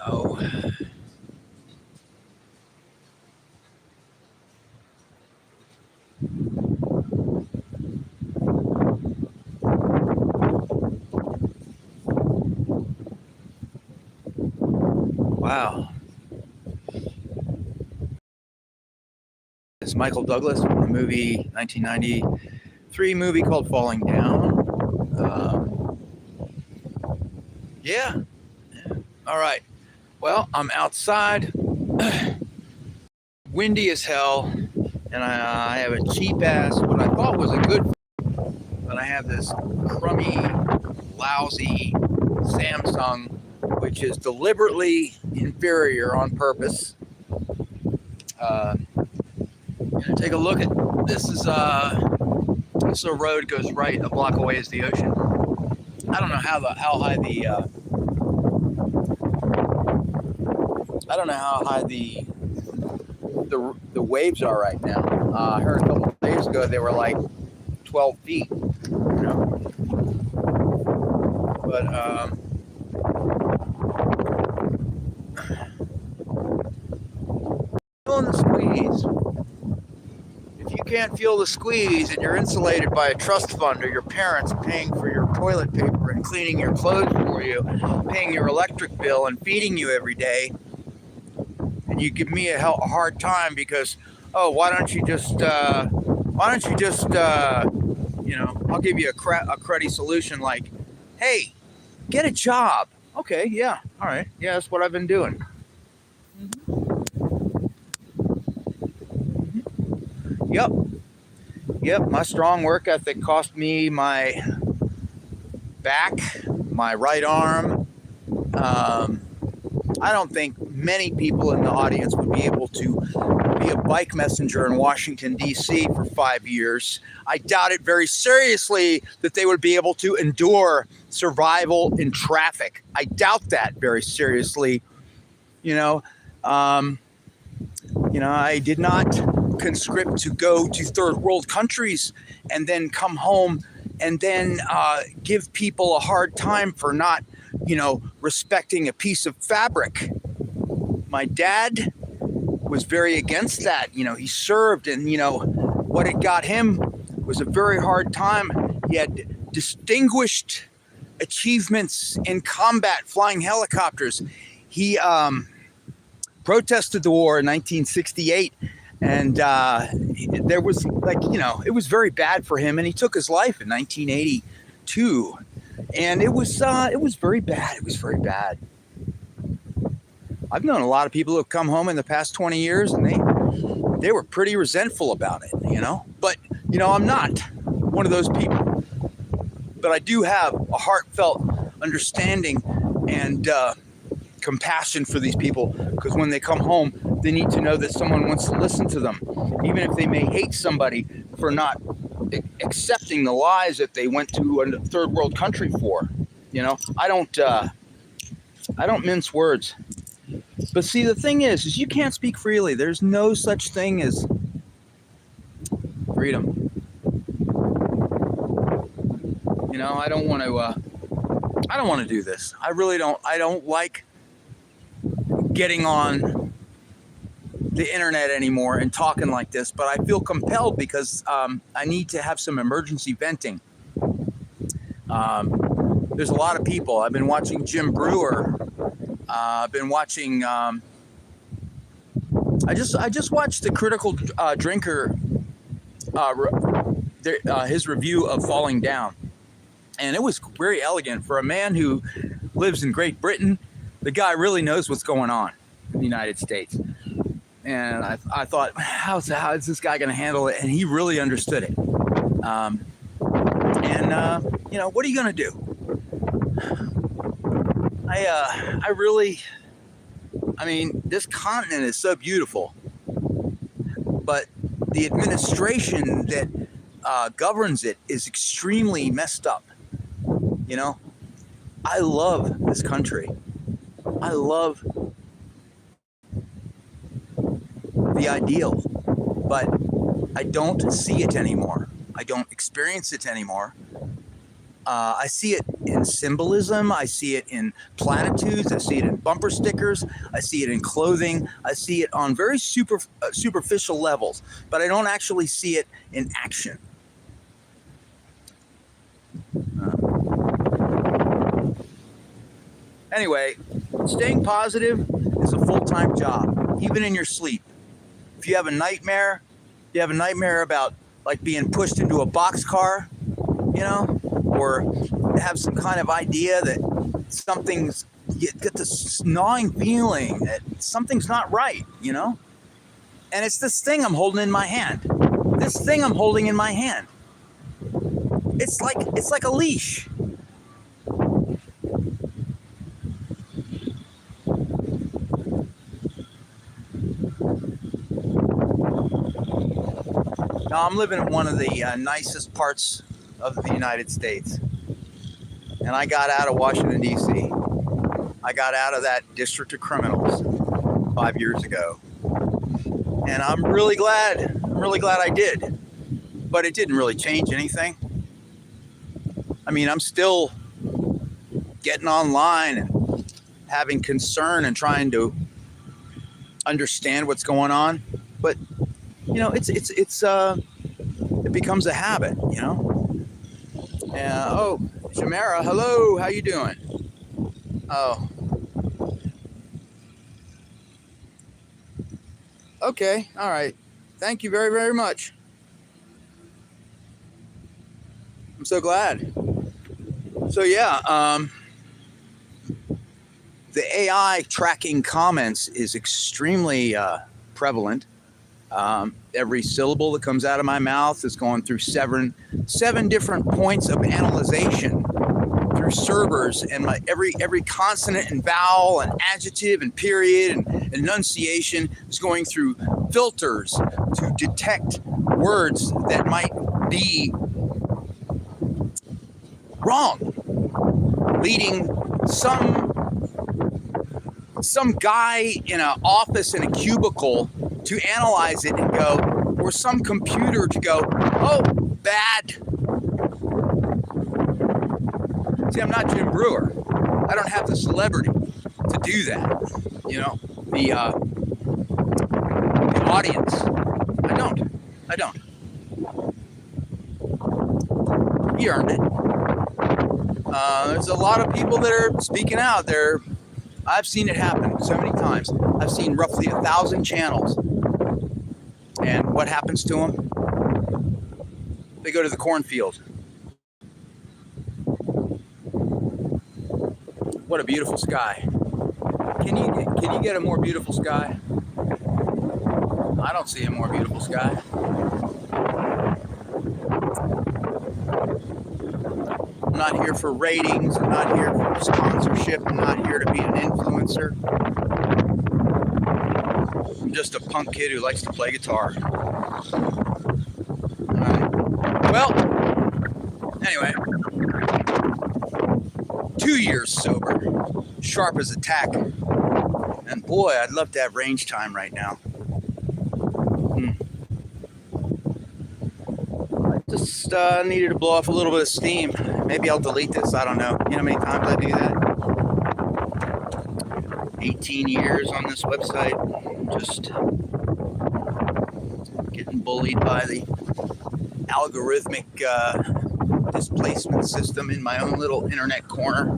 go. Wow. It's Michael Douglas from the movie 1993 movie called Falling Down. Yeah. All right. Well, I'm outside. Windy as hell, and I have a cheap ass, what I thought was a good, but I have this crummy, lousy Samsung, which is deliberately inferior on purpose. Gonna take a look at this. Is this road goes right a block away is the ocean. I don't know how high the I don't know how high the waves are right now. I heard a couple of days ago they were like 12 feet. You know, but feeling the squeeze. If you can't feel the squeeze and you're insulated by a trust fund or your parents paying for your toilet paper and cleaning your clothes for you, paying your electric bill and feeding you every day, and you give me a hard time because, oh, why don't you just, you know, I'll give you a cruddy solution like, hey, get a job. Okay, yeah, all right, yeah, that's what I've been doing. Yep, my strong work ethic cost me my back, my right arm. I don't think many people in the audience would be able to be a bike messenger in Washington, D.C. for 5 years. I doubt it very seriously that they would be able to endure survival in traffic. I doubt that very seriously. I did not conscript to go to third world countries and then come home and then give people a hard time for not, respecting a piece of fabric. My dad was very against that. He served, and, what it got him was a very hard time. He had distinguished achievements in combat, flying helicopters. He protested the war in 1968, and there was it was very bad for him, and he took his life in 1982, and it was very bad. It was very bad. I've known a lot of people who have come home in the past 20 years, and they were pretty resentful about it, But, I'm not one of those people. But I do have a heartfelt understanding and compassion for these people, because when they come home, they need to know that someone wants to listen to them, even if they may hate somebody for not accepting the lies that they went to a third world country for. I don't mince words. But see, the thing is you can't speak freely. There's no such thing as freedom. I don't want to do this. I really don't. I don't like getting on the internet anymore and talking like this, but I feel compelled because I need to have some emergency venting. There's a lot of people. I've been watching Jim Brewer. I've been watching. I just watched the Critical Drinker, his review of Falling Down, and it was very elegant for a man who lives in Great Britain. The guy really knows what's going on in the United States, and I thought, how is this guy going to handle it? And he really understood it. What are you going to do? This continent is so beautiful, but the administration that governs it is extremely messed up. I love this country. I love the ideal, but I don't see it anymore. I don't experience it anymore. I see it in symbolism. I see it in platitudes. I see it in bumper stickers. I see it in clothing. I see it on very superficial levels, but I don't actually see it in action. Anyway, staying positive is a full-time job, even in your sleep. If you have a nightmare about like being pushed into a boxcar, or have some kind of idea that you get this gnawing feeling that something's not right, and it's this thing I'm holding in my hand. It's like a leash. Now, I'm living in one of the nicest parts of the United States. And I got out of Washington, D.C. I got out of that district of criminals 5 years ago. And I'm really glad I did. But it didn't really change anything. I mean, I'm still getting online and having concern and trying to understand what's going on. But it becomes a habit, Oh, Shamara, hello, how you doing? Oh. Okay, all right. Thank you very, very much. I'm so glad. So yeah, the AI tracking comments is extremely prevalent. Every syllable that comes out of my mouth is going through seven different points of analyzation through servers, and every consonant and vowel and adjective and period and enunciation is going through filters to detect words that might be wrong, leading some guy in an office in a cubicle to analyze it and go, or some computer to go, oh, bad. See, I'm not Jim Brewer. I don't have the celebrity to do that. The audience. I don't. He earned it. There's a lot of people that are speaking out there. I've seen it happen so many times. I've seen roughly 1,000 channels. And what happens to them? They go to the cornfield. What a beautiful sky. Can you get a more beautiful sky? I don't see a more beautiful sky. I'm not here for ratings. I'm not here for sponsorship. I'm not here to be an influencer. I'm just a punk kid who likes to play guitar. All right. Well, anyway, 2 years sober, sharp as a tack. And boy, I'd love to have range time right now. I just needed to blow off a little bit of steam. Maybe I'll delete this. I don't know. You know how many times I do that? 18 years on this website. Just getting bullied by the algorithmic displacement system in my own little internet corner.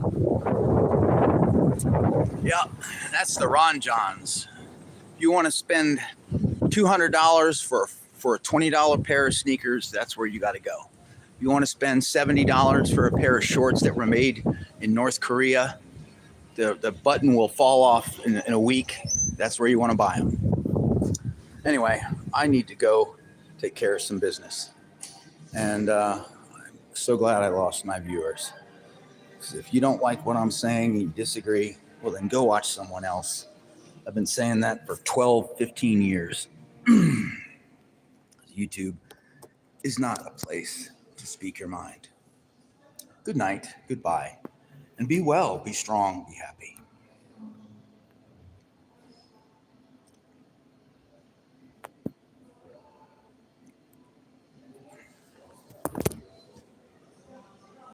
Yeah, that's the Ron Johns. If you want to spend $200 for a $20 pair of sneakers, that's where you got to go. If you want to spend $70 for a pair of shorts that were made in North Korea, the button will fall off in a week. That's where you want to buy them. Anyway, I need to go take care of some business. And I'm so glad I lost my viewers. Because if you don't like what I'm saying, you disagree, well, then go watch someone else. I've been saying that for 12, 15 years. YouTube is not a place to speak your mind. Good night, goodbye, and be well, be strong, be happy.